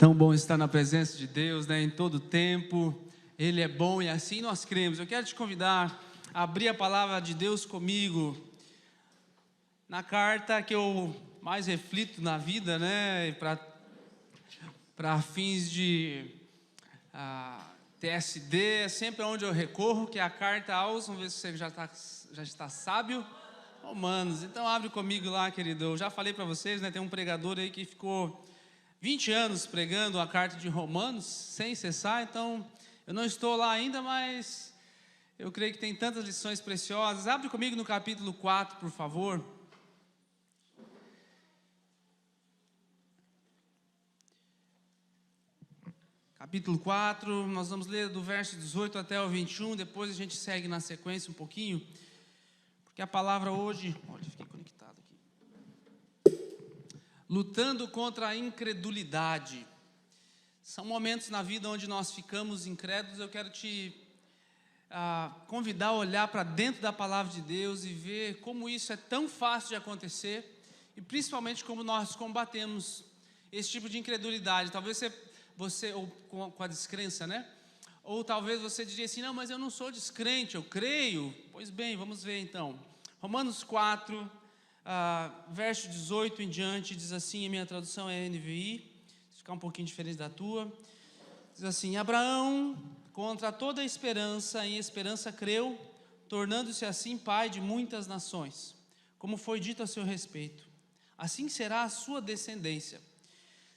Tão bom estar na presença de Deus, né? Em todo tempo, Ele é bom e assim nós cremos. Eu quero te convidar a abrir a palavra de Deus comigo, na carta que eu mais reflito na vida, né? Para fins de TSD, é sempre onde eu recorro, que é a carta aos, vamos ver se você já está sábio, Romanos. Então abre comigo lá, querido. Eu já falei para vocês, né? Tem um pregador aí que ficou 20 anos pregando a carta de Romanos, sem cessar, então eu não estou lá ainda, mas eu creio que tem tantas lições preciosas. Abre comigo no capítulo 4, por favor. Capítulo 4, nós vamos ler do verso 18 até o 21, depois a gente segue na sequência um pouquinho, porque a palavra hoje, olha, fiquei conectado aqui. Lutando contra a incredulidade. São momentos na vida onde nós ficamos incrédulos. Eu quero te convidar a olhar para dentro da palavra de Deus e ver como isso é tão fácil de acontecer e principalmente como nós combatemos esse tipo de incredulidade. Talvez você ou com a descrença, né? Ou talvez você diria assim, não, mas eu não sou descrente, eu creio. Pois bem, vamos ver então. Romanos 4, verso 18 em diante, diz assim, a minha tradução é NVI, se ficar um pouquinho diferente da tua, diz assim: Abraão, contra toda a esperança, em esperança creu, tornando-se assim pai de muitas nações, como foi dito a seu respeito, assim será a sua descendência.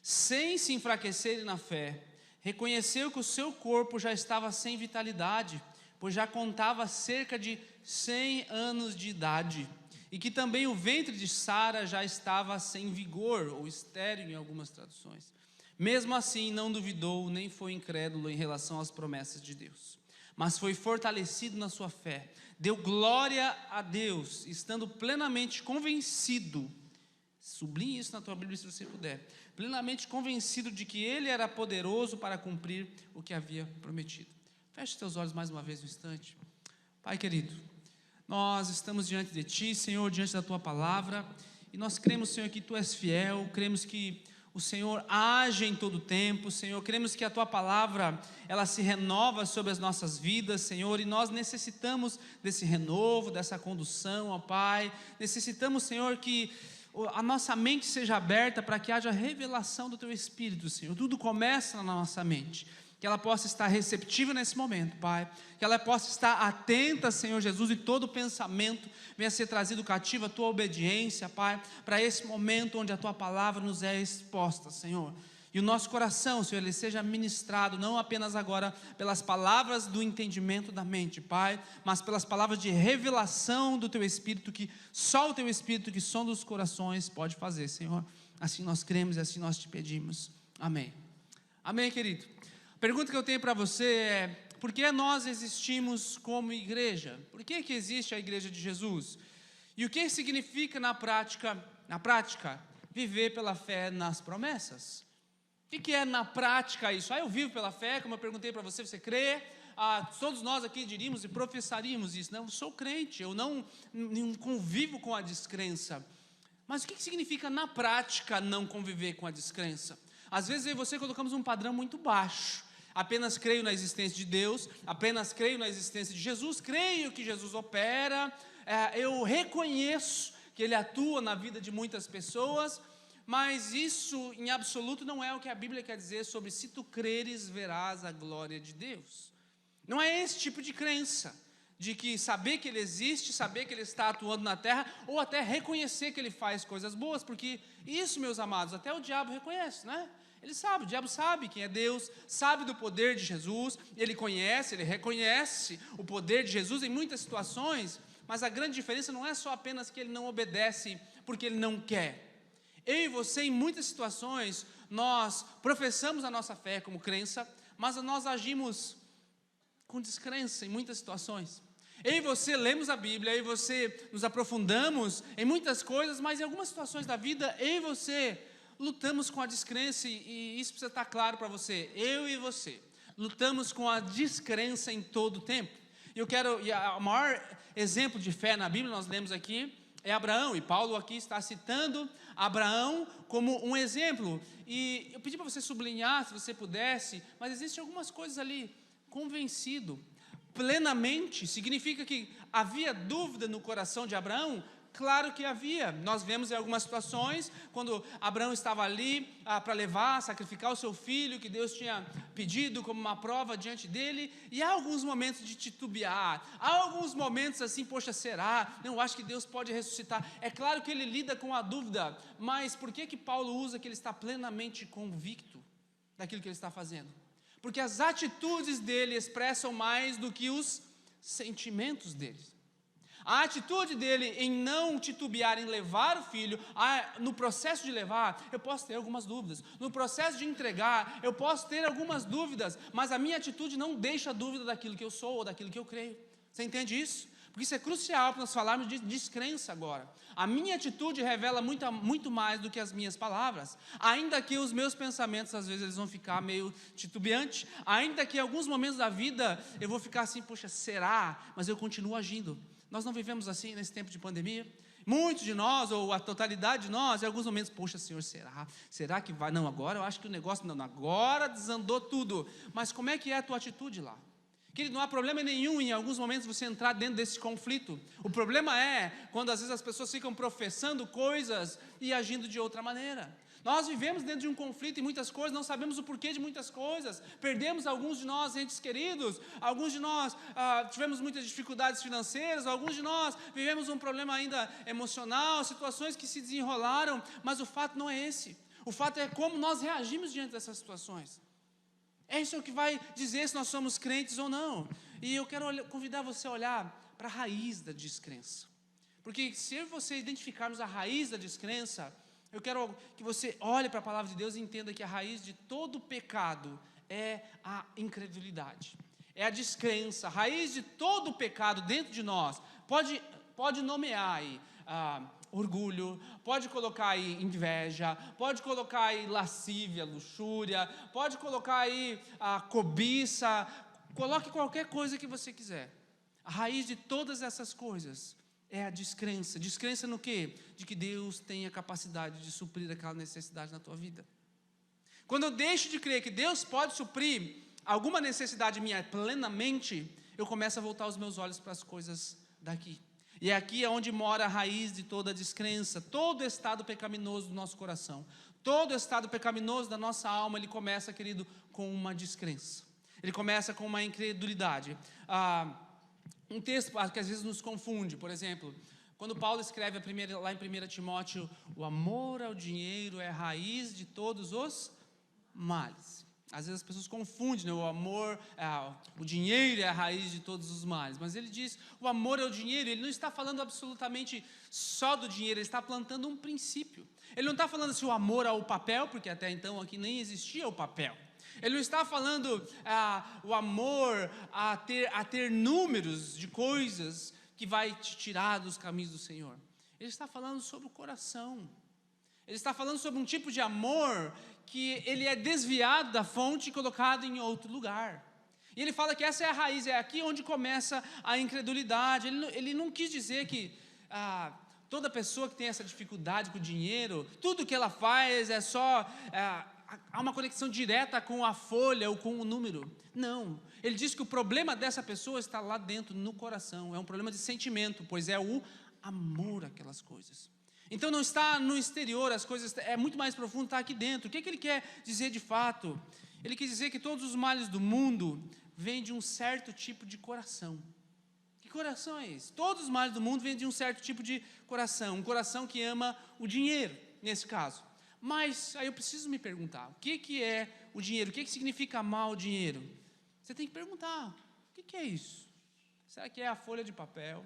Sem se enfraquecer na fé, reconheceu que o seu corpo já estava sem vitalidade, pois já contava cerca de 100 anos de idade, e que também o ventre de Sara já estava sem vigor, ou estéril em algumas traduções. Mesmo assim não duvidou, nem foi incrédulo em relação às promessas de Deus, mas foi fortalecido na sua fé, deu glória a Deus, estando plenamente convencido, sublinhe isso na tua Bíblia se você puder, plenamente convencido de que Ele era poderoso para cumprir o que havia prometido. Feche teus olhos mais uma vez um instante. Pai querido, nós estamos diante de Ti, Senhor, diante da Tua palavra, e nós cremos, Senhor, que Tu és fiel, cremos que o Senhor age em todo o tempo, Senhor, cremos que a Tua palavra, ela se renova sobre as nossas vidas, Senhor, e nós necessitamos desse renovo, dessa condução, ó Pai, necessitamos, Senhor, que a nossa mente seja aberta para que haja revelação do Teu Espírito, Senhor. Tudo começa na nossa mente, que ela possa estar receptiva nesse momento, Pai, que ela possa estar atenta, Senhor Jesus, e todo pensamento venha ser trazido cativo à Tua obediência, Pai, para esse momento onde a Tua palavra nos é exposta, Senhor. E o nosso coração, Senhor, ele seja ministrado, não apenas agora pelas palavras do entendimento da mente, Pai, mas pelas palavras de revelação do Teu Espírito, que só o Teu Espírito, que sonda os corações, pode fazer, Senhor. Assim nós cremos e assim nós te pedimos. Amém. Amém, querido. A pergunta que eu tenho para você é: por que nós existimos como igreja? Por que existe a igreja de Jesus? E o que significa na prática, viver pela fé nas promessas? O que é na prática isso? Eu vivo pela fé, como eu perguntei para você, você crê? Todos nós aqui diríamos e professaríamos isso. Não, eu sou crente, eu não convivo com a descrença. Mas o que significa na prática não conviver com a descrença? Às vezes eu e você colocamos um padrão muito baixo. Apenas creio na existência de Deus, apenas creio na existência de Jesus, creio que Jesus opera, eu reconheço que Ele atua na vida de muitas pessoas, mas isso em absoluto não é o que a Bíblia quer dizer sobre se tu creres verás a glória de Deus. Não é esse tipo de crença, de que saber que Ele existe, saber que Ele está atuando na terra, ou até reconhecer que Ele faz coisas boas, porque isso, meus amados, até o diabo reconhece, né? Ele sabe, o diabo sabe quem é Deus, sabe do poder de Jesus, ele conhece, ele reconhece o poder de Jesus em muitas situações, mas a grande diferença não é só apenas que ele não obedece porque ele não quer. Eu e você, em muitas situações, nós professamos a nossa fé como crença, mas nós agimos com descrença em muitas situações. Eu e você lemos a Bíblia, eu e você nos aprofundamos em muitas coisas, mas em algumas situações da vida, eu e você lutamos com a descrença, e isso precisa estar claro para você. Eu e você lutamos com a descrença em todo o tempo. E o maior exemplo de fé na Bíblia, nós lemos aqui, é Abraão, e Paulo aqui está citando Abraão como um exemplo. E eu pedi para você sublinhar, se você pudesse, mas existem algumas coisas ali. Convencido, plenamente, significa que havia dúvida no coração de Abraão? Claro que havia. Nós vemos em algumas situações, quando Abraão estava ali para levar, sacrificar o seu filho, que Deus tinha pedido como uma prova diante dele, e há alguns momentos de titubear, há alguns momentos assim, poxa, será? Não, acho que Deus pode ressuscitar. É claro que ele lida com a dúvida, mas por que Paulo usa que ele está plenamente convicto daquilo que ele está fazendo? Porque as atitudes dele expressam mais do que os sentimentos dele. A atitude dele em não titubear em levar o filho, no processo de levar, eu posso ter algumas dúvidas. No processo de entregar, eu posso ter algumas dúvidas, mas a minha atitude não deixa dúvida daquilo que eu sou ou daquilo que eu creio. Você entende isso? Porque isso é crucial para nós falarmos de descrença agora. A minha atitude revela muito mais do que as minhas palavras. Ainda que os meus pensamentos, às vezes, eles vão ficar meio titubeantes. Ainda que em alguns momentos da vida, eu vou ficar assim, poxa, será? Mas eu continuo agindo. Nós não vivemos assim nesse tempo de pandemia? Muitos de nós, ou a totalidade de nós, em alguns momentos, poxa, Senhor, será? Será que vai? Não, agora eu acho que o negócio, não, agora desandou tudo. Mas como é que é a tua atitude lá? Querido, não há problema nenhum em alguns momentos você entrar dentro desse conflito. O problema é quando às vezes as pessoas ficam professando coisas e agindo de outra maneira. Nós vivemos dentro de um conflito em muitas coisas, não sabemos o porquê de muitas coisas, perdemos alguns de nós entes queridos, alguns de nós tivemos muitas dificuldades financeiras, alguns de nós vivemos um problema ainda emocional, situações que se desenrolaram, mas o fato não é esse, o fato é como nós reagimos diante dessas situações. É isso que vai dizer se nós somos crentes ou não. E eu quero convidar você a olhar para a raiz da descrença, porque se você identificarmos a raiz da descrença, eu quero que você olhe para a palavra de Deus e entenda que a raiz de todo pecado é a incredulidade, é a descrença. A raiz de todo pecado dentro de nós, pode nomear aí orgulho, pode colocar aí inveja, pode colocar aí lascívia, luxúria, pode colocar aí cobiça, coloque qualquer coisa que você quiser. A raiz de todas essas coisas é a descrença. Descrença no quê? De que Deus tem a capacidade de suprir aquela necessidade na tua vida. Quando eu deixo de crer que Deus pode suprir alguma necessidade minha plenamente, eu começo a voltar os meus olhos para as coisas daqui. E aqui é onde mora a raiz de toda a descrença. Todo estado pecaminoso do nosso coração, todo estado pecaminoso da nossa alma, ele começa, querido, com uma descrença. Ele começa com uma incredulidade. Um texto que às vezes nos confunde, por exemplo, quando Paulo escreve lá em 1 Timóteo, o amor ao dinheiro é a raiz de todos os males. Às vezes as pessoas confundem, né? O dinheiro é a raiz de todos os males, mas ele diz, o amor ao dinheiro, ele não está falando absolutamente só do dinheiro, ele está plantando um princípio. Ele não está falando assim o amor ao papel, porque até então aqui nem existia o papel. Ele não está falando o amor a ter números de coisas que vai te tirar dos caminhos do Senhor. Ele está falando sobre o coração. Ele está falando sobre um tipo de amor que ele é desviado da fonte e colocado em outro lugar. E ele fala que essa é a raiz, é aqui onde começa a incredulidade. Ele não quis dizer que toda pessoa que tem essa dificuldade com o dinheiro, tudo que ela faz é só... há uma conexão direta com a folha ou com o número. Não, ele diz que o problema dessa pessoa está lá dentro, no coração. É um problema de sentimento, pois é o amor àquelas coisas. Então não está no exterior, as coisas, é muito mais profundo, está aqui dentro. O que ele quer dizer de fato? Ele quer dizer que todos os males do mundo vêm de um certo tipo de coração. Que coração é esse? Todos os males do mundo vêm de um certo tipo de coração, um coração que ama o dinheiro, nesse caso. Mas aí eu preciso me perguntar, o que é o dinheiro? O que significa amar o dinheiro? Você tem que perguntar, o que é isso? Será que é a folha de papel?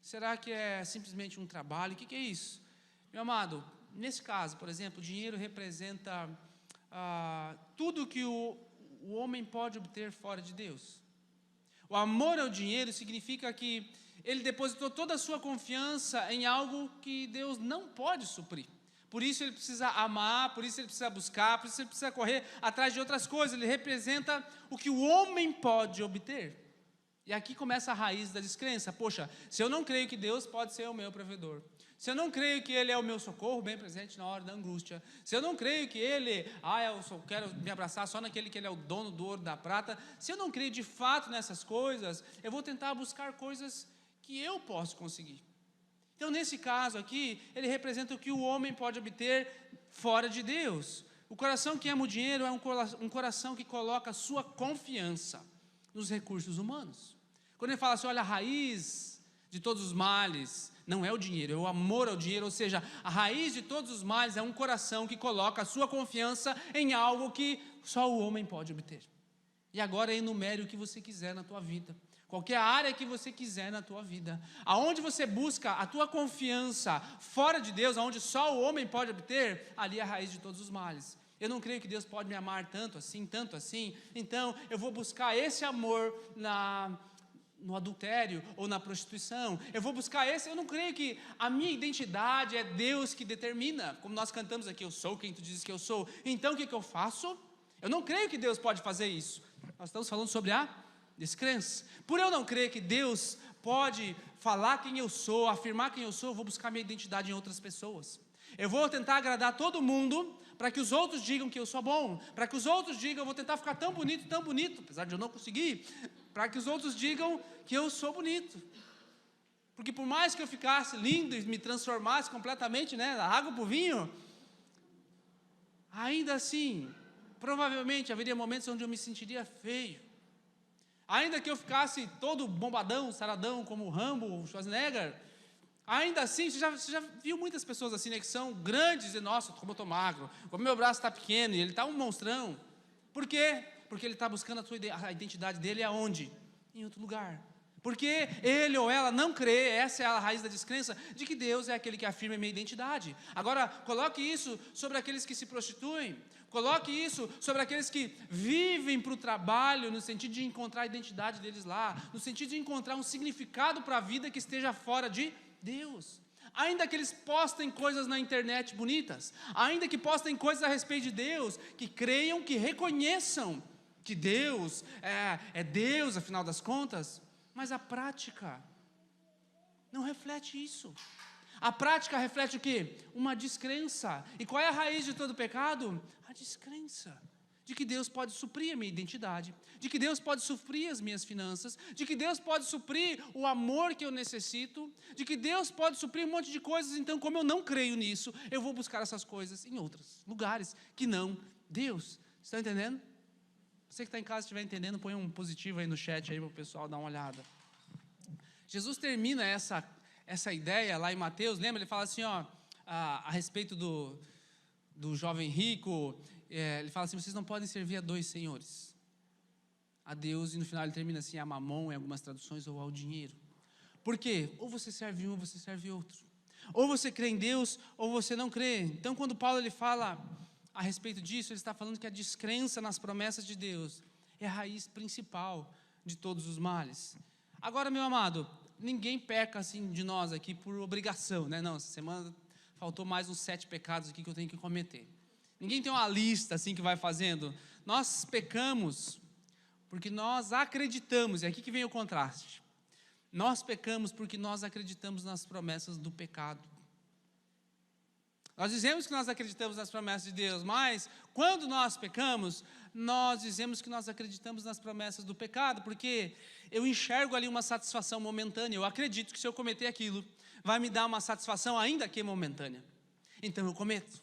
Será que é simplesmente um trabalho? O que é isso? Meu amado, nesse caso, por exemplo, o dinheiro representa tudo que o homem pode obter fora de Deus. O amor ao dinheiro significa que ele depositou toda a sua confiança em algo que Deus não pode suprir. Por isso ele precisa amar, por isso ele precisa buscar, por isso ele precisa correr atrás de outras coisas. Ele representa o que o homem pode obter. E aqui começa a raiz da descrença. Poxa, se eu não creio que Deus pode ser o meu provedor, se eu não creio que Ele é o meu socorro bem presente na hora da angústia, se eu não creio que Ele, eu só quero me abraçar só naquele que Ele é o dono do ouro e da prata, se eu não creio de fato nessas coisas, eu vou tentar buscar coisas que eu posso conseguir. Então, nesse caso aqui, ele representa o que o homem pode obter fora de Deus. O coração que ama o dinheiro é um coração que coloca a sua confiança nos recursos humanos. Quando ele fala assim, olha, a raiz de todos os males não é o dinheiro, é o amor ao dinheiro, ou seja, a raiz de todos os males é um coração que coloca a sua confiança em algo que só o homem pode obter. E agora enumere o que você quiser na tua vida, qualquer área que você quiser na tua vida, aonde você busca a tua confiança fora de Deus, aonde só o homem pode obter, ali é a raiz de todos os males. Eu não creio que Deus pode me amar tanto assim, então eu vou buscar esse amor no adultério ou na prostituição, eu vou buscar eu não creio que a minha identidade é Deus que determina, como nós cantamos aqui, eu sou quem tu dizes que eu sou, então o que eu faço? Eu não creio que Deus pode fazer isso. Nós estamos falando sobre a descrença. Por eu não crer que Deus pode falar quem eu sou, afirmar quem eu sou, eu vou buscar minha identidade em outras pessoas. Eu vou tentar agradar todo mundo, para que os outros digam que eu sou bom, para que os outros digam, eu vou tentar ficar tão bonito, apesar de eu não conseguir, para que os outros digam que eu sou bonito. Porque por mais que eu ficasse lindo e me transformasse completamente, da água para o vinho, ainda assim, provavelmente haveria momentos onde eu me sentiria feio. Ainda que eu ficasse todo bombadão, saradão, como o Rambo, o Schwarzenegger, ainda assim, você já viu muitas pessoas assim, que são grandes e, nossa, como eu estou magro, como meu braço está pequeno, e ele está um monstrão. Por quê? Porque ele está buscando a identidade dele aonde? Em outro lugar. Porque ele ou ela não crê, essa é a raiz da descrença, de que Deus é aquele que afirma a minha identidade. Agora, coloque isso sobre aqueles que se prostituem, coloque isso sobre aqueles que vivem para o trabalho, no sentido de encontrar a identidade deles lá, no sentido de encontrar um significado para a vida que esteja fora de Deus. Ainda que eles postem coisas na internet bonitas, ainda que postem coisas a respeito de Deus, que creiam, que reconheçam que Deus é Deus, afinal das contas, mas a prática não reflete isso. A prática reflete o quê? Uma descrença. E qual é a raiz de todo pecado? A descrença de que Deus pode suprir a minha identidade, de que Deus pode suprir as minhas finanças, de que Deus pode suprir o amor que eu necessito, de que Deus pode suprir um monte de coisas. Então, como eu não creio nisso, eu vou buscar essas coisas em outros lugares que não Deus. Está entendendo? Você que está em casa estiver entendendo, põe um positivo aí no chat aí para o pessoal dar uma olhada. Jesus termina essa ideia lá em Mateus, lembra? Ele fala assim, a respeito do jovem rico, ele fala assim, vocês não podem servir a dois senhores, a Deus, e no final ele termina assim, a mamon em algumas traduções, ou ao dinheiro. Por quê? Ou você serve um, ou você serve outro. Ou você crê em Deus, ou você não crê. Então, quando Paulo ele fala a respeito disso, ele está falando que a descrença nas promessas de Deus é a raiz principal de todos os males. Agora, meu amado, ninguém peca assim de nós aqui por obrigação, Não, essa semana faltou mais uns 7 pecados aqui que eu tenho que cometer. Ninguém tem uma lista assim que vai fazendo. Nós pecamos porque nós acreditamos, e aqui que vem o contraste. Nós pecamos porque nós acreditamos nas promessas do pecado. Nós dizemos que nós acreditamos nas promessas de Deus, mas quando nós pecamos, nós dizemos que nós acreditamos nas promessas do pecado, porque eu enxergo ali uma satisfação momentânea, eu acredito que se eu cometer aquilo, vai me dar uma satisfação ainda que momentânea, então eu cometo.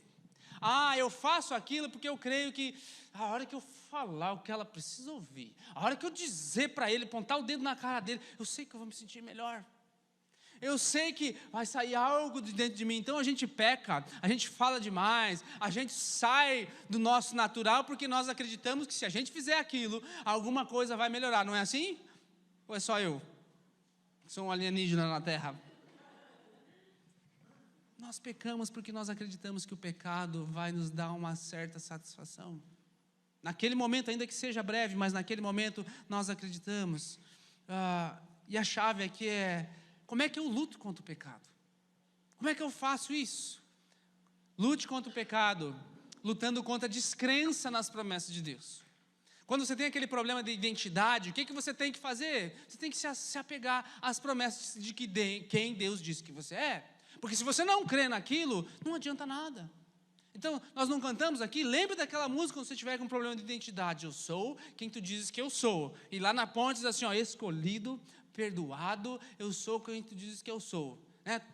Eu faço aquilo porque eu creio que a hora que eu falar o que ela precisa ouvir, a hora que eu dizer para ele, apontar o dedo na cara dele, eu sei que eu vou me sentir melhor. Eu sei que vai sair algo de dentro de mim. Então a gente peca, a gente fala demais, a gente sai do nosso natural porque nós acreditamos que se a gente fizer aquilo, alguma coisa vai melhorar, não é assim? Ou é só eu, que sou um alienígena na Terra? Nós pecamos porque nós acreditamos que o pecado vai nos dar uma certa satisfação. Naquele momento, ainda que seja breve, mas naquele momento nós acreditamos. E a chave aqui é: como é que eu luto contra o pecado? Como é que eu faço isso? Lute contra o pecado, lutando contra a descrença nas promessas de Deus. Quando você tem aquele problema de identidade, o que você tem que fazer? Você tem que se apegar às promessas de quem Deus disse que você é. Porque se você não crê naquilo, não adianta nada. Então, nós não cantamos aqui, lembre daquela música quando você tiver com um problema de identidade. Eu sou quem tu dizes que eu sou. E lá na ponte diz assim, ó, escolhido, perdoado, eu sou quem tu dizes que eu sou.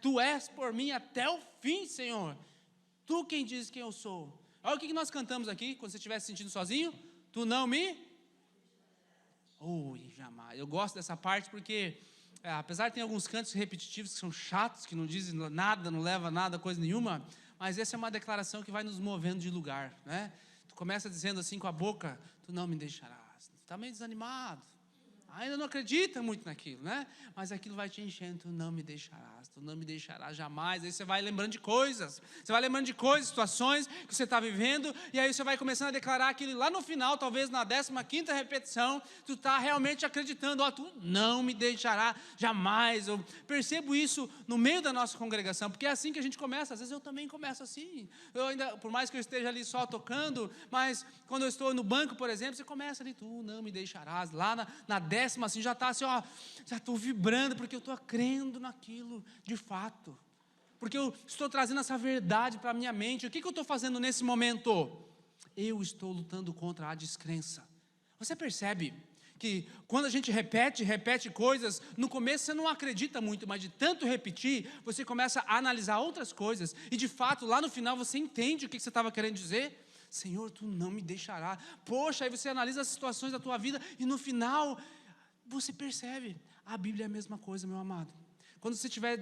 Tu és por mim até o fim, Senhor. Tu quem dizes que eu sou. Olha o que nós cantamos aqui, quando você estiver se sentindo sozinho. Tu não me... jamais. Eu gosto dessa parte porque, apesar de ter alguns cantos repetitivos que são chatos, que não dizem nada, não leva a nada, coisa nenhuma, mas essa é uma declaração que vai nos movendo de lugar, né? Tu começa dizendo assim com a boca, tu não me deixarás. Tu está meio desanimado, ainda não acredita muito naquilo, né? Mas aquilo vai te enchendo, tu não me deixarás jamais. Aí você vai lembrando de coisas, situações que você está vivendo, e aí você vai começando a declarar aquilo, e lá no final, talvez na 15ª repetição, tu está realmente acreditando, tu não me deixará jamais. Eu percebo isso no meio da nossa congregação, porque é assim que a gente começa. Às vezes eu também começo assim, por mais que eu esteja ali só tocando, mas quando eu estou no banco, por exemplo, você começa ali, tu não me deixarás, lá na 10ª, assim, já está assim, já estou vibrando, porque eu estou crendo naquilo, de fato, porque eu estou trazendo essa verdade para a minha mente. O que eu estou fazendo nesse momento? Eu estou lutando contra a descrença. Você percebe que quando a gente repete coisas, no começo você não acredita muito, mas de tanto repetir, você começa a analisar outras coisas, e de fato, lá no final você entende o que você estava querendo dizer. Senhor, tu não me deixará. Poxa, aí você analisa as situações da tua vida, e no final, você percebe, a Bíblia é a mesma coisa, meu amado. Quando você estiver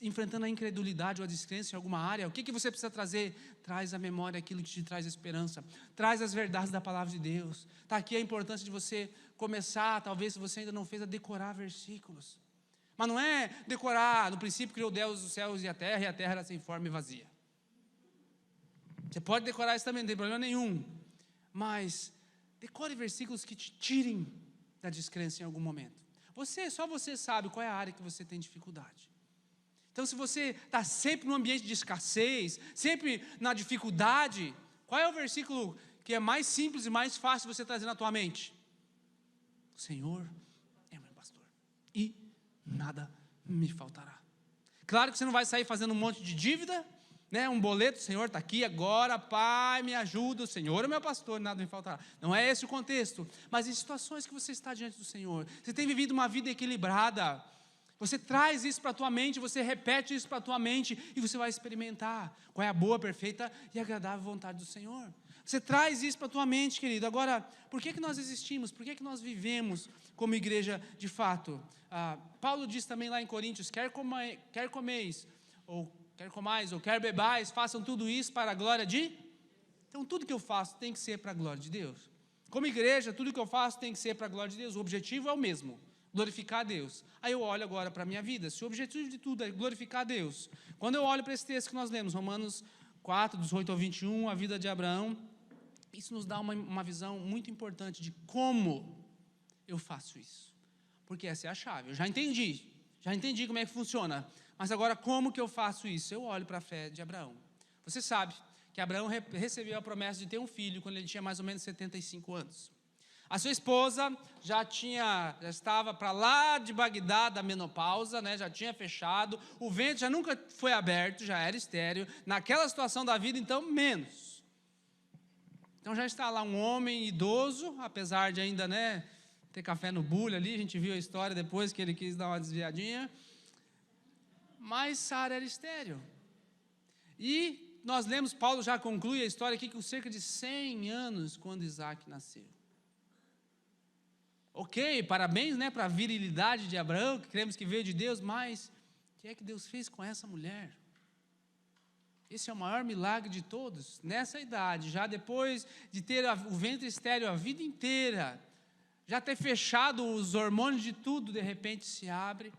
enfrentando a incredulidade ou a descrença em alguma área, o que você precisa trazer? Traz à memória aquilo que te traz esperança, traz as verdades da palavra de Deus. Está aqui a importância de você começar, talvez se você ainda não fez, a decorar versículos. Mas não é decorar, no princípio criou Deus os céus e a terra era sem forma e vazia. Você pode decorar isso também, não tem problema nenhum, mas decore versículos que te tirem da descrença em algum momento. Só você sabe qual é a área que você tem dificuldade. Então, se você está sempre num ambiente de escassez, sempre na dificuldade, qual é o versículo que é mais simples e mais fácil você trazer na tua mente? O Senhor é meu pastor, e nada me faltará. Claro que você não vai sair fazendo um monte de dívida, né? Um boleto, o Senhor está aqui agora, Pai, me ajuda, o Senhor é meu pastor, nada me faltará. Não é esse o contexto, mas em situações que você está diante do Senhor, você tem vivido uma vida equilibrada, você traz isso para a tua mente, você repete isso para a tua mente, e você vai experimentar qual é a boa, perfeita e agradável vontade do Senhor. Você traz isso para a tua mente, querido. Agora, por que nós existimos? Por que nós vivemos como igreja de fato? Paulo diz também lá em Coríntios, quer comais, ou quer bebais, façam tudo isso para a glória de... Então, tudo que eu faço tem que ser para a glória de Deus. Como igreja, tudo que eu faço tem que ser para a glória de Deus. O objetivo é o mesmo, glorificar a Deus. Aí eu olho agora para a minha vida, se o objetivo de tudo é glorificar a Deus, quando eu olho para esse texto que nós lemos, Romanos 4, 18 ao 21, a vida de Abraão, isso nos dá uma visão muito importante de como eu faço isso, porque essa é a chave. Eu já entendi como é que funciona, mas agora como que eu faço isso? Eu olho para a fé de Abraão. Você sabe que Abraão recebeu a promessa de ter um filho quando ele tinha mais ou menos 75 anos. A sua esposa já estava para lá de Bagdá da menopausa, né? Já tinha fechado, o ventre já nunca foi aberto, já era estéril, naquela situação da vida, então menos. Então já está lá um homem idoso, apesar de ainda, né, ter café no bule ali, a gente viu a história depois que ele quis dar uma desviadinha, mas Sara era estéril. E nós lemos, Paulo já conclui a história aqui com cerca de 100 anos quando Isaac nasceu. Ok, parabéns, né, para a virilidade de Abraão, que cremos que veio de Deus, mas o que é que Deus fez com essa mulher? Esse é o maior milagre de todos, nessa idade, já depois de ter o ventre estéril a vida inteira, já ter fechado os hormônios de tudo, de repente se abre,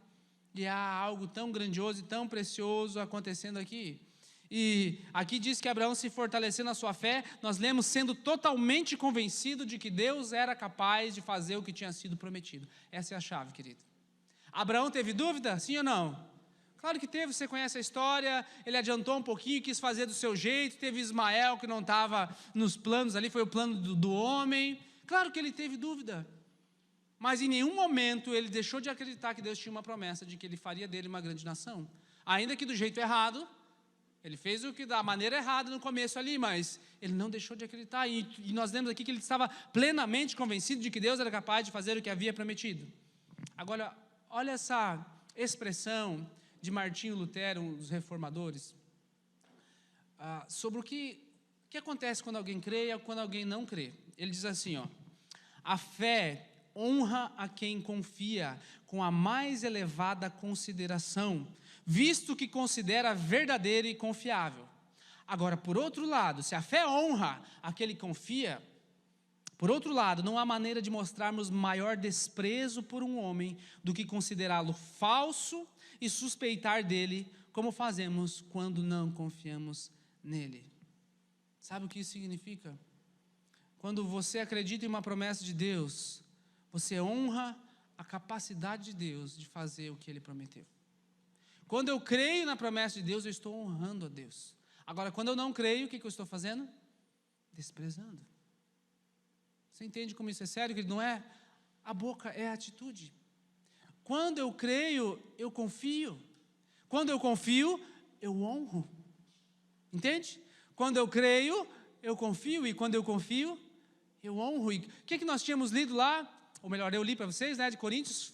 e há algo tão grandioso e tão precioso acontecendo aqui. E aqui diz que Abraão se fortaleceu na sua fé, nós lemos sendo totalmente convencido de que Deus era capaz de fazer o que tinha sido prometido. Essa é a chave, querido. Abraão teve dúvida? Sim ou não? Claro que teve, você conhece a história, ele adiantou um pouquinho, quis fazer do seu jeito, teve Ismael que não estava nos planos ali, foi o plano do homem, claro que ele teve dúvida, mas em nenhum momento ele deixou de acreditar que Deus tinha uma promessa de que ele faria dele uma grande nação. ainda que do jeito errado. Ele fez o que da maneira errada no começo ali, mas ele não deixou de acreditar. E nós lemos aqui que ele estava plenamente convencido de que Deus era capaz de fazer o que havia prometido. Agora, olha essa expressão de Martinho Lutero, um dos reformadores, sobre o que acontece quando alguém crê e quando alguém não crê. Ele diz assim, a fé honra a quem confia com a mais elevada consideração, visto que considera verdadeiro e confiável. Agora, por outro lado, se a fé honra aquele que confia, por outro lado, não há maneira de mostrarmos maior desprezo por um homem do que considerá-lo falso e suspeitar dele, como fazemos quando não confiamos nele. Sabe o que isso significa? Quando você acredita em uma promessa de Deus, você honra a capacidade de Deus de fazer o que Ele prometeu. Quando eu creio na promessa de Deus, eu estou honrando a Deus. Agora, quando eu não creio, o que eu estou fazendo? Desprezando. Você entende como isso é sério? Que não é a boca, é a atitude. Quando eu creio, eu confio. Quando eu confio, eu honro. Entende? Quando eu creio, eu confio. E quando eu confio, eu honro. E o que nós tínhamos lido lá? Ou melhor, eu li para vocês, de Coríntios.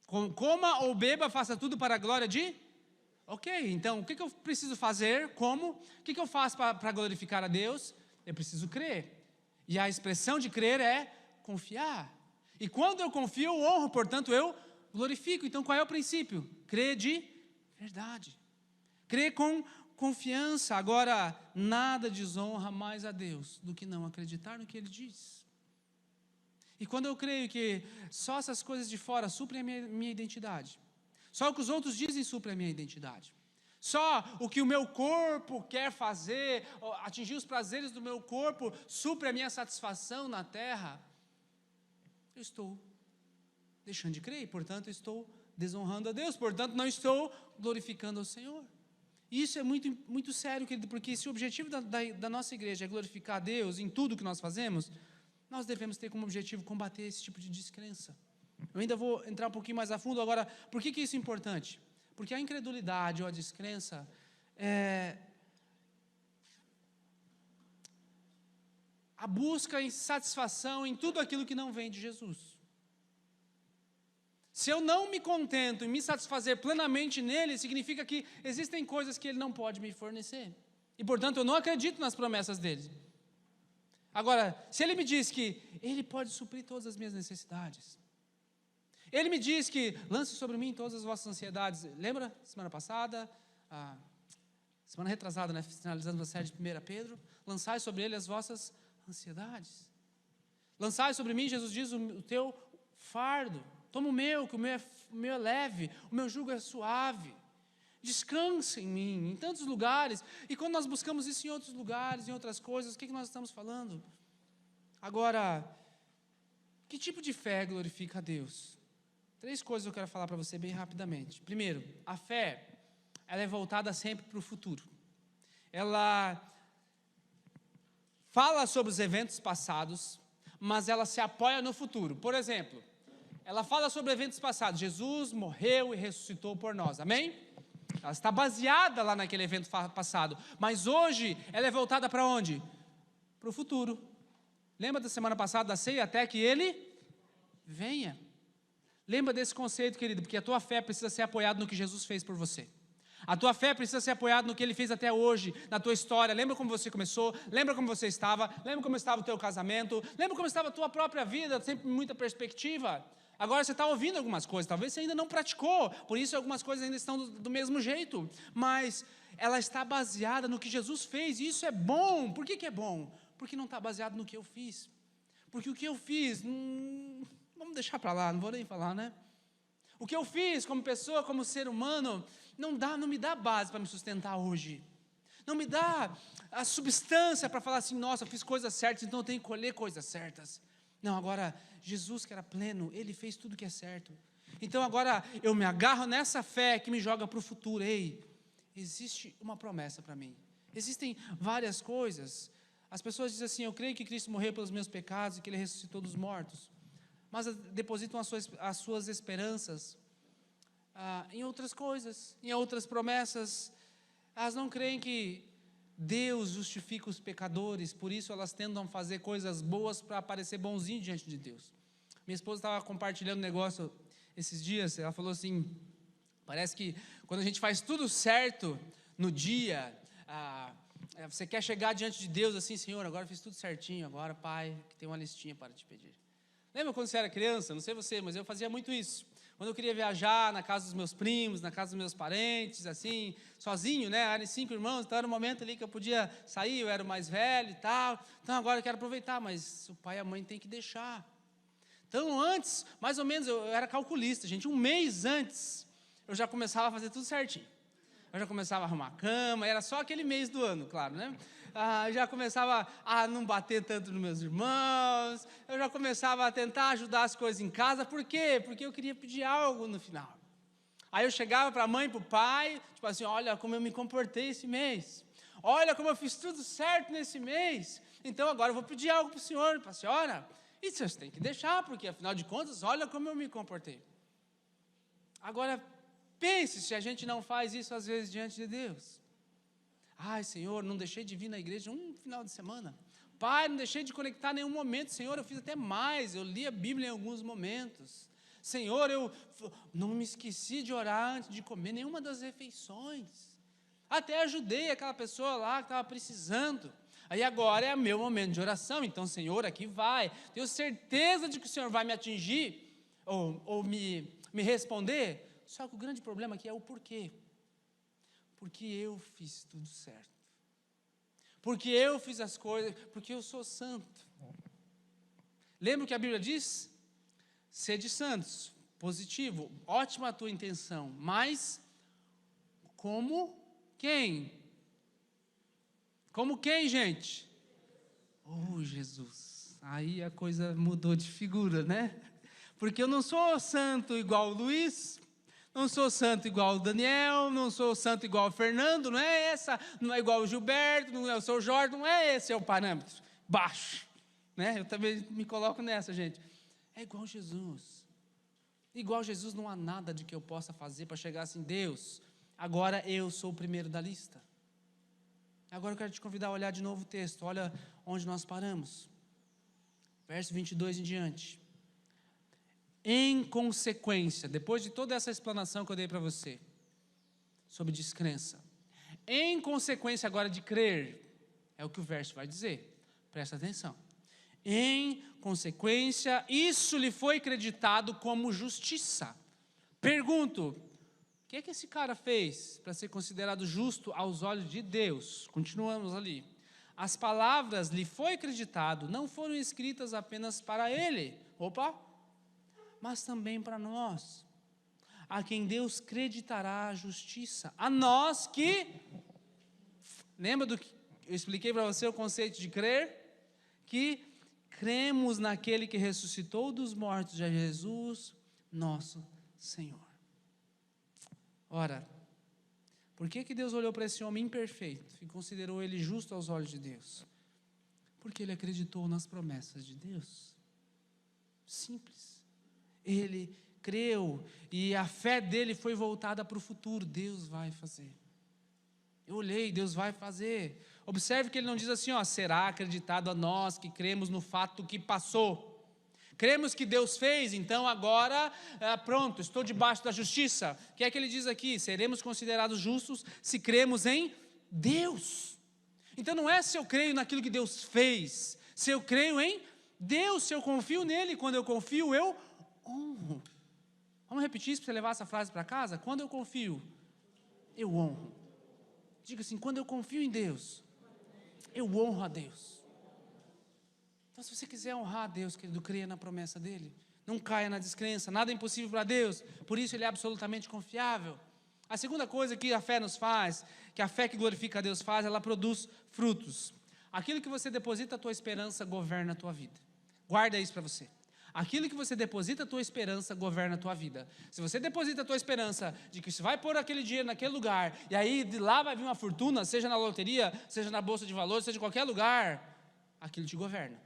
Coma ou beba, faça tudo para a glória de... Ok, então o que eu preciso fazer? Como? O que eu faço para glorificar a Deus? Eu preciso crer. E a expressão de crer é confiar. E quando eu confio, eu honro, portanto eu glorifico. Então qual é o princípio? Crer de verdade. Crer com confiança. Agora, nada desonra mais a Deus do que não acreditar no que Ele diz. E quando eu creio que só essas coisas de fora suprem a minha identidade, só o que os outros dizem supre a minha identidade, só o que o meu corpo quer fazer, atingir os prazeres do meu corpo, supre a minha satisfação na terra, eu estou deixando de crer, e portanto eu estou desonrando a Deus, portanto não estou glorificando ao Senhor. E isso é muito, muito sério, querido, porque se o objetivo da nossa igreja é glorificar a Deus em tudo que nós fazemos, nós devemos ter como objetivo combater esse tipo de descrença. Eu ainda vou entrar um pouquinho mais a fundo. Agora, por que isso é importante? Porque a incredulidade ou a descrença a busca em satisfação em tudo aquilo que não vem de Jesus. Se eu não me contento em me satisfazer plenamente nele, significa que existem coisas que ele não pode me fornecer. E, portanto, eu não acredito nas promessas dele. Agora, se ele me diz que ele pode suprir todas as minhas necessidades, ele me diz que lance sobre mim todas as vossas ansiedades. Lembra, semana passada, semana retrasada, finalizando a série de 1 Pedro, lançai sobre ele as vossas ansiedades. Lançai sobre mim, Jesus diz, o teu fardo. Toma o meu, que o meu é leve, o meu jugo é suave. Descansa em mim, em tantos lugares. E quando nós buscamos isso em outros lugares, em outras coisas, o que nós estamos falando? Agora, que tipo de fé glorifica a Deus? 3 coisas eu quero falar para você bem rapidamente. Primeiro, a fé, ela é voltada sempre para o futuro. Ela fala sobre os eventos passados, mas ela se apoia no futuro. Por exemplo, ela fala sobre eventos passados. Jesus morreu e ressuscitou por nós. Amém? Ela está baseada lá naquele evento passado. Mas hoje, ela é voltada para onde? Para o futuro. Lembra da semana passada da ceia? Até que Ele venha. Lembra desse conceito, querido? Porque a tua fé precisa ser apoiada no que Jesus fez por você. A tua fé precisa ser apoiada no que Ele fez até hoje, na tua história. Lembra como você começou? Lembra como você estava? Lembra como estava o teu casamento? Lembra como estava a tua própria vida? Sempre muita perspectiva. Agora você está ouvindo algumas coisas, talvez você ainda não praticou, por isso algumas coisas ainda estão do mesmo jeito, mas ela está baseada no que Jesus fez, e isso é bom. Por que é bom? Porque não está baseado no que eu fiz, porque o que eu fiz, vamos deixar para lá, não vou nem falar, né? O que eu fiz como pessoa, como ser humano, não me dá base para me sustentar hoje, não me dá a substância para falar assim, nossa, eu fiz coisas certas, então eu tenho que colher coisas certas. Não, agora, Jesus que era pleno, Ele fez tudo que é certo. Então agora eu me agarro nessa fé que me joga para o futuro. Ei, existe uma promessa para mim. Existem várias coisas. As pessoas dizem assim, eu creio que Cristo morreu pelos meus pecados e que Ele ressuscitou dos mortos. Mas depositam as suas esperanças em outras coisas, em outras promessas. Elas não creem que Deus justifica os pecadores, por isso elas tentam fazer coisas boas para parecer bonzinho diante de Deus. Minha esposa estava compartilhando um negócio esses dias, ela falou assim, parece que quando a gente faz tudo certo no dia, você quer chegar diante de Deus assim, Senhor, agora eu fiz tudo certinho, agora, Pai, que tem uma listinha para te pedir. Lembra quando você era criança? Não sei você, mas eu fazia muito isso. Quando eu queria viajar na casa dos meus primos, na casa dos meus parentes, assim, sozinho, né? Eram 5 irmãos, então era um momento ali que eu podia sair, eu era o mais velho e tal. Então agora eu quero aproveitar, mas o pai e a mãe têm que deixar. Então antes, mais ou menos, eu era calculista, gente. Um mês antes, eu já começava a fazer tudo certinho. Eu já começava a arrumar a cama, era só aquele mês do ano, claro, né? Já começava a não bater tanto nos meus irmãos, eu já começava a tentar ajudar as coisas em casa, por quê? Porque eu queria pedir algo no final. Aí eu chegava para a mãe e para o pai, tipo assim, olha como eu me comportei esse mês, olha como eu fiz tudo certo nesse mês, então agora eu vou pedir algo para o senhor, para a senhora, e vocês têm que deixar, porque afinal de contas, olha como eu me comportei. Agora, pense se a gente não faz isso às vezes diante de Deus. Ai, Senhor, não deixei de vir na igreja um final de semana. Pai, não deixei de conectar nenhum momento. Senhor, eu fiz até mais, eu li a Bíblia em alguns momentos. Senhor, eu não me esqueci de orar antes de comer nenhuma das refeições. Até ajudei aquela pessoa lá que estava precisando. Aí agora é meu momento de oração, então, Senhor, aqui vai. Tenho certeza de que o Senhor vai me atingir, ou me responder. Só que o grande problema aqui é o porquê. Porque eu fiz tudo certo. Porque eu fiz as coisas, porque eu sou santo. Lembra o que a Bíblia diz? Sede santos, positivo, ótima a tua intenção, mas como quem? Como quem, gente? Oh, Jesus, aí a coisa mudou de figura, né? Porque eu não sou santo igual o Luiz, não sou santo igual o Daniel, não sou santo igual o Fernando, não é igual o Gilberto, não é o seu Jorge, não é esse o parâmetro, baixo, né? Eu também me coloco nessa, gente. É igual Jesus. Igual Jesus não há nada de que eu possa fazer para chegar assim, Deus, agora eu sou o primeiro da lista. Agora eu quero te convidar a olhar de novo o texto, olha onde nós paramos. Verso 22 em diante. Em consequência, depois de toda essa explanação que eu dei para você, sobre descrença, em consequência agora de crer, é o que o verso vai dizer, presta atenção. Em consequência, isso lhe foi creditado como justiça. Pergunto, o que é que esse cara fez para ser considerado justo aos olhos de Deus? Continuamos ali. As palavras lhe foi creditado, não foram escritas apenas para ele. Mas também para nós, a quem Deus creditará a justiça, a nós que, lembra do que eu expliquei para você o conceito de crer? Que cremos naquele que ressuscitou dos mortos, já Jesus, nosso Senhor. Ora, por que Deus olhou para esse homem imperfeito e considerou ele justo aos olhos de Deus? Porque ele acreditou nas promessas de Deus. Simples. Ele creu e a fé dele foi voltada para o futuro. Deus vai fazer. Eu olhei, Deus vai fazer. Observe que ele não diz assim, será acreditado a nós que cremos no fato que passou. Cremos que Deus fez, então agora, pronto, estou debaixo da justiça. O que é que ele diz aqui? Seremos considerados justos se cremos em Deus. Então não é se eu creio naquilo que Deus fez, se eu creio em Deus, se eu confio nele. Quando eu confio, eu honro. Vamos repetir isso para você levar essa frase para casa? Quando eu confio, eu honro. Diga assim, quando eu confio em Deus, eu honro a Deus. Então se você quiser honrar a Deus, querido, creia na promessa dele. Não caia na descrença, nada é impossível para Deus. Por isso ele é absolutamente confiável. A segunda coisa que a fé nos faz, que a fé que glorifica a Deus faz, ela produz frutos. Aquilo que você deposita a tua esperança governa a tua vida. Guarda isso para você. Aquilo que você deposita a tua esperança governa a tua vida. Se você deposita a tua esperança de que você vai pôr aquele dinheiro naquele lugar, e aí de lá vai vir uma fortuna, seja na loteria, seja na bolsa de valores, seja em qualquer lugar, aquilo te governa.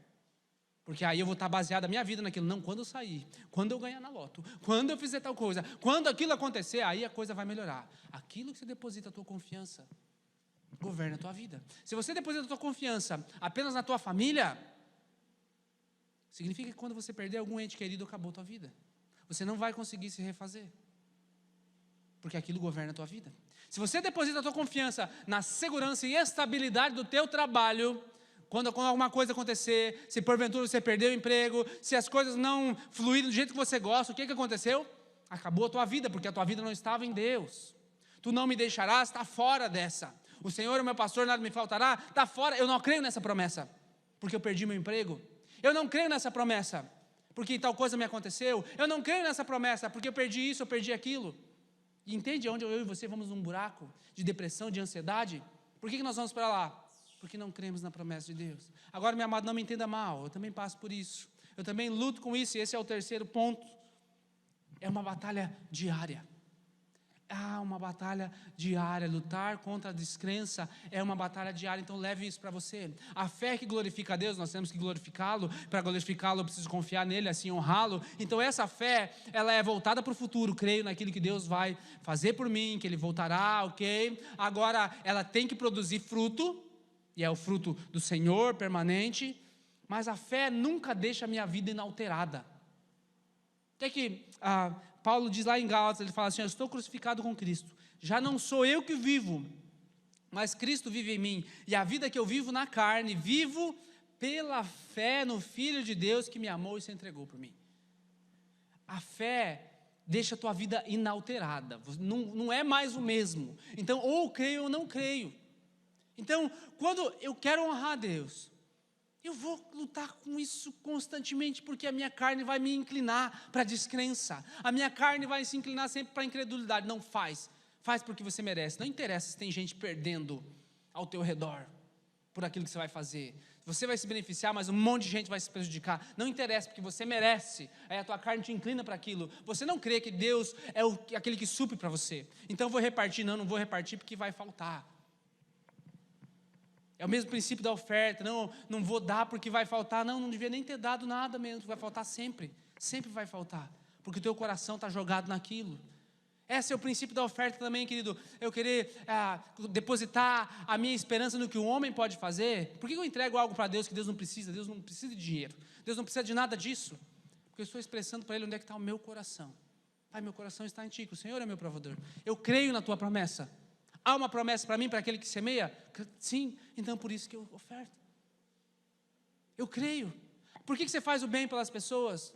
Porque aí eu vou estar baseado a minha vida naquilo. Não, quando eu sair, quando eu ganhar na loto, quando eu fizer tal coisa, quando aquilo acontecer, aí a coisa vai melhorar. Aquilo que você deposita a tua confiança, governa a tua vida. Se você deposita a tua confiança apenas na tua família, significa que quando você perder algum ente querido, acabou a tua vida. Você não vai conseguir se refazer, porque aquilo governa a tua vida. Se você deposita a tua confiança na segurança e estabilidade do teu trabalho, quando alguma coisa acontecer, se porventura você perdeu o emprego, se as coisas não fluírem do jeito que você gosta, o que aconteceu? Acabou a tua vida, porque a tua vida não estava em Deus. Tu não me deixarás, está fora dessa. O Senhor é o meu pastor, nada me faltará, está fora. Eu não creio nessa promessa, porque eu perdi meu emprego. Eu não creio nessa promessa, porque tal coisa me aconteceu. Eu não creio nessa promessa, porque eu perdi isso, eu perdi aquilo. E entende onde eu e você vamos num buraco de depressão, de ansiedade? Por que nós vamos para lá? Porque não cremos na promessa de Deus. Agora, meu amado, não me entenda mal, eu também passo por isso. Eu também luto com isso, e esse é o terceiro ponto. É uma batalha diária. Uma batalha diária. Lutar contra a descrença é uma batalha diária, então leve isso para você. A fé que glorifica a Deus, nós temos que glorificá-lo. Para glorificá-lo, eu preciso confiar nele, assim honrá-lo. Então essa fé, ela é voltada para o futuro. Creio naquilo que Deus vai fazer por mim, que Ele voltará, ok? Agora, ela tem que produzir fruto, e é o fruto do Senhor permanente. Mas a fé nunca deixa a minha vida inalterada. O que Paulo diz lá em Gálatas, ele fala assim: eu estou crucificado com Cristo, já não sou eu que vivo, mas Cristo vive em mim, e a vida que eu vivo na carne, vivo pela fé no Filho de Deus que me amou e se entregou por mim. A fé deixa a tua vida inalterada, não é mais o mesmo. Então, ou creio ou não creio. Então, quando eu quero honrar a Deus, eu vou lutar com isso constantemente, porque a minha carne vai me inclinar para a descrença. A minha carne vai se inclinar sempre para a incredulidade. Não faz. Faz porque você merece. Não interessa se tem gente perdendo ao teu redor por aquilo que você vai fazer. Você vai se beneficiar, mas um monte de gente vai se prejudicar. Não interessa, porque você merece. Aí a tua carne te inclina para aquilo. Você não crê que Deus é aquele que supre para você. Então eu vou repartir. Não vou repartir porque vai faltar. É o mesmo princípio da oferta. Não vou dar porque vai faltar. Não devia nem ter dado nada mesmo. Vai faltar sempre. Sempre vai faltar. Porque o teu coração está jogado naquilo. Esse é o princípio da oferta também, querido. Eu querer depositar a minha esperança no que o homem pode fazer. Por que eu entrego algo para Deus que Deus não precisa? Deus não precisa de dinheiro. Deus não precisa de nada disso. Porque eu estou expressando para Ele onde é que está o meu coração. Pai, meu coração está em Ti, que o Senhor é meu provedor. Eu creio na Tua promessa. Há uma promessa para mim, para aquele que semeia? Sim, então por isso que eu oferto. Eu creio. Por que você faz o bem pelas pessoas?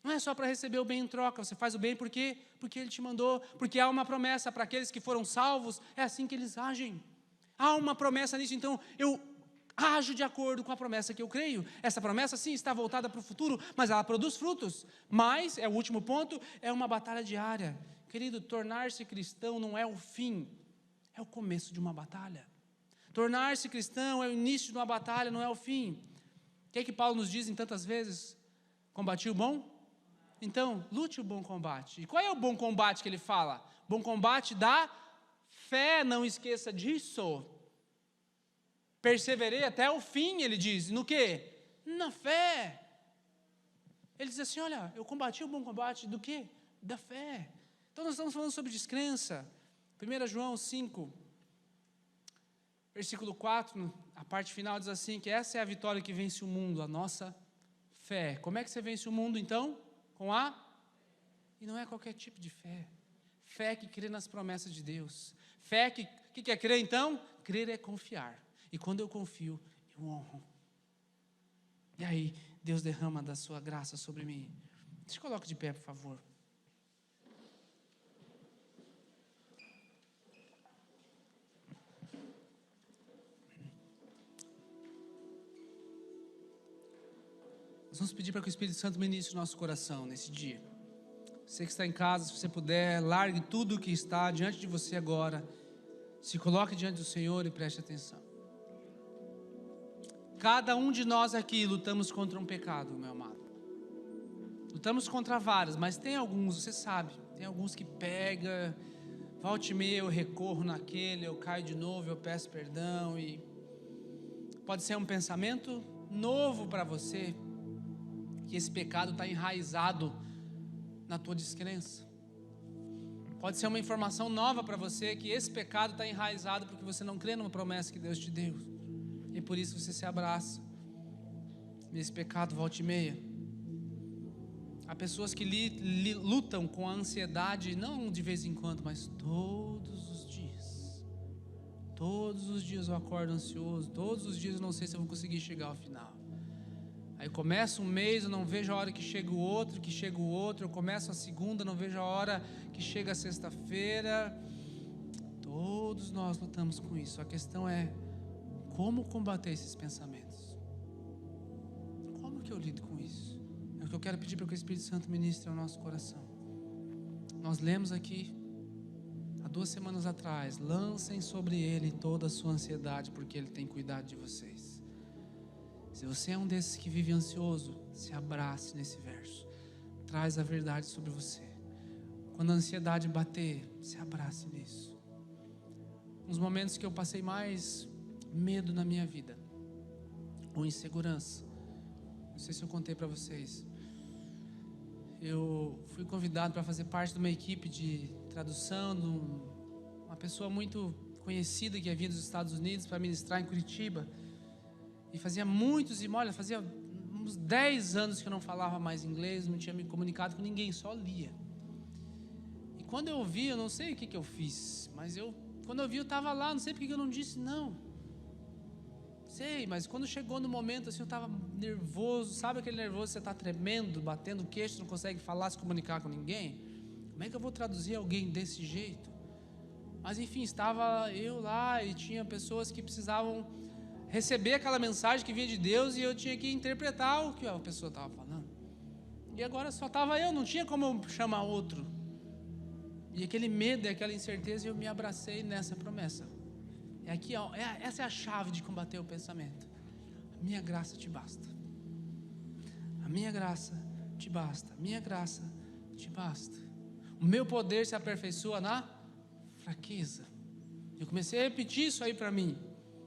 Não é só para receber o bem em troca, você faz o bem porque Ele te mandou, porque há uma promessa para aqueles que foram salvos, é assim que eles agem. Há uma promessa nisso, então eu ajo de acordo com a promessa que eu creio. Essa promessa sim está voltada para o futuro, mas ela produz frutos. Mas, é o último ponto, é uma batalha diária. Querido, tornar-se cristão não é o fim, é o começo de uma batalha. Tornar-se cristão é o início de uma batalha, não é o fim. O que é que Paulo nos diz em tantas vezes? Combati o bom? Então, lute o bom combate. E qual é o bom combate que ele fala? Bom combate da fé, não esqueça disso. Perseverei até o fim, ele diz. No quê? Na fé. Ele diz assim, olha, eu combati o bom combate do quê? Da fé. Então nós estamos falando sobre descrença. 1 João 5, versículo 4, a parte final diz assim, que essa é a vitória que vence o mundo, a nossa fé. Como é que você vence o mundo então? E não é qualquer tipo de fé. Fé que crê nas promessas de Deus. Fé que é crer então? Crer é confiar. E quando eu confio, eu honro. E aí, Deus derrama da sua graça sobre mim. Se coloque de pé, por favor. Nós vamos pedir para que o Espírito Santo ministre o nosso coração nesse dia. Você que está em casa, se você puder, largue tudo o que está diante de você agora. Se coloque diante do Senhor e preste atenção. Cada um de nós aqui lutamos contra um pecado, meu amado. Lutamos contra vários, mas tem alguns, você sabe, tem alguns que pega, volta e meia eu recorro naquele, eu caio de novo, eu peço perdão. E pode ser um pensamento novo para você. que esse pecado está enraizado na tua descrença. Pode ser uma informação nova para você que esse pecado está enraizado porque você não crê numa promessa que Deus te deu. E por isso você se abraça nesse pecado volta e meia. Há pessoas que lutam com a ansiedade, não de vez em quando, mas todos os dias. Todos os dias eu acordo ansioso, todos os dias eu não sei se eu vou conseguir chegar ao final. Aí começa um mês, eu não vejo a hora que chega o outro, eu começo a segunda, não vejo a hora que chega a sexta-feira. Todos nós lutamos com isso. A questão é, como combater esses pensamentos? Como que eu lido com isso? É o que eu quero pedir para que o Espírito Santo ministre ao nosso coração. Nós lemos aqui, há 2 semanas atrás, lancem sobre Ele toda a sua ansiedade, porque Ele tem cuidado de vocês. Se você é um desses que vive ansioso, se abrace nesse verso. Traz a verdade sobre você. Quando a ansiedade bater, se abrace nisso. Uns momentos que eu passei mais medo na minha vida, ou insegurança. Não sei se eu contei para vocês. Eu fui convidado para fazer parte de uma equipe de tradução de uma pessoa muito conhecida que havia dos Estados Unidos para ministrar em Curitiba. E fazia fazia uns 10 anos que eu não falava mais inglês, não tinha me comunicado com ninguém, só lia. E quando eu ouvi, eu não sei o que eu fiz, mas quando eu vi, eu estava lá, não sei porque eu não disse não. Sei, mas quando chegou no momento, assim, eu estava nervoso, sabe aquele nervoso, você está tremendo, batendo o queixo, não consegue falar, se comunicar com ninguém? Como é que eu vou traduzir alguém desse jeito? Mas enfim, estava eu lá e tinha pessoas que precisavam receber aquela mensagem que vinha de Deus e eu tinha que interpretar o que a pessoa estava falando. E agora só estava eu, não tinha como eu chamar outro. E aquele medo e aquela incerteza, eu me abracei nessa promessa. Aqui, essa é a chave de combater o pensamento. A minha graça te basta. A minha graça te basta. A minha graça te basta. O meu poder se aperfeiçoa na fraqueza. Eu comecei a repetir isso aí para mim.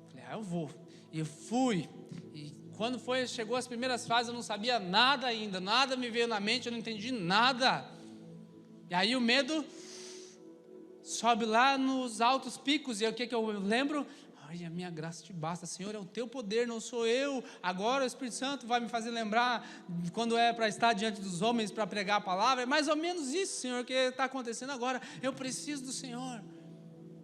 Falei, eu vou. E eu fui, e quando chegou as primeiras frases, eu não sabia nada ainda, nada me veio na mente, eu não entendi nada. E aí o medo sobe lá nos altos picos, e o que eu lembro? Ai, a minha graça te basta, Senhor, é o teu poder, não sou eu. Agora o Espírito Santo vai me fazer lembrar, quando é para estar diante dos homens, para pregar a palavra, é mais ou menos isso, Senhor, que está acontecendo agora. Eu preciso do Senhor.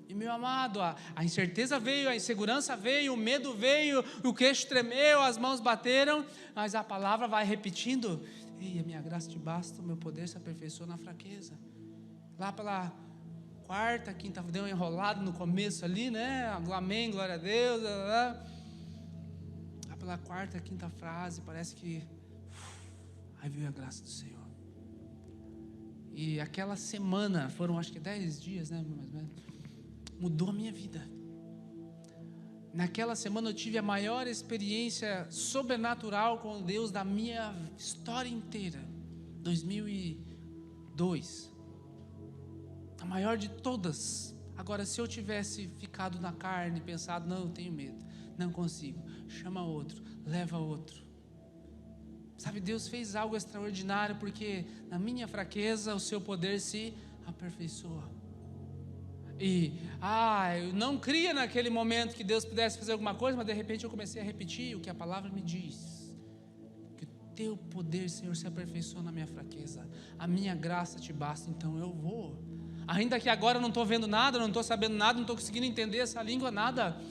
E meu amado, a incerteza veio, a insegurança veio, o medo veio, o queixo tremeu, as mãos bateram, mas a palavra vai repetindo. Ei, a minha graça te basta, o meu poder se aperfeiçoa na fraqueza. Lá pela quarta, quinta, deu um enrolado no começo ali, né? Amém, glória a Deus. Lá pela quarta, quinta frase, parece que aí veio a graça do Senhor. E aquela semana, foram acho que 10 dias, né? Mais ou menos. Mudou a minha vida. Naquela semana eu tive a maior experiência sobrenatural com Deus da minha história inteira. 2002. A maior de todas. Agora, se eu tivesse ficado na carne, pensado, não, eu tenho medo, não consigo, chama outro, leva outro. Sabe, Deus fez algo extraordinário, porque na minha fraqueza o seu poder se aperfeiçoa. E, eu não cria naquele momento que Deus pudesse fazer alguma coisa, mas de repente eu comecei a repetir o que a palavra me diz. Que o teu poder, Senhor, se aperfeiçoa na minha fraqueza. A minha graça te basta, então eu vou. Ainda que agora eu não estou vendo nada, não estou sabendo nada, não estou conseguindo entender essa língua, nada.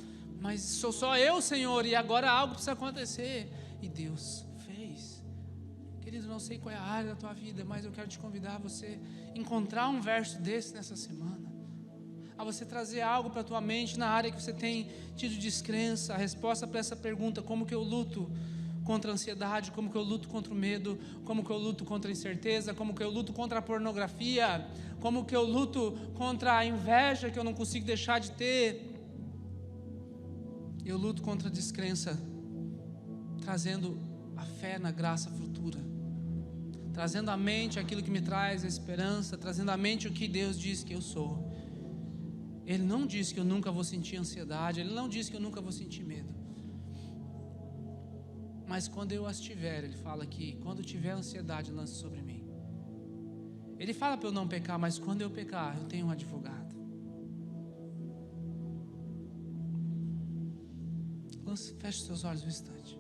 Mas sou só eu, Senhor, e agora algo precisa acontecer. E Deus fez. Querido, não sei qual é a área da tua vida, mas eu quero te convidar a você encontrar um verso desse nessa semana. A você trazer algo para a tua mente na área que você tem tido descrença, a resposta para essa pergunta: como que eu luto contra a ansiedade, como que eu luto contra o medo, como que eu luto contra a incerteza, como que eu luto contra a pornografia, como que eu luto contra a inveja que eu não consigo deixar de ter. Eu luto contra a descrença, trazendo a fé na graça futura, trazendo à mente aquilo que me traz a esperança, trazendo à mente o que Deus diz que eu sou. Ele não disse que eu nunca vou sentir ansiedade, Ele não disse que eu nunca vou sentir medo. Mas quando eu as tiver, ele fala que quando tiver ansiedade, lance sobre mim. Ele fala para eu não pecar, mas quando eu pecar, eu tenho um advogado. Feche seus olhos um instante.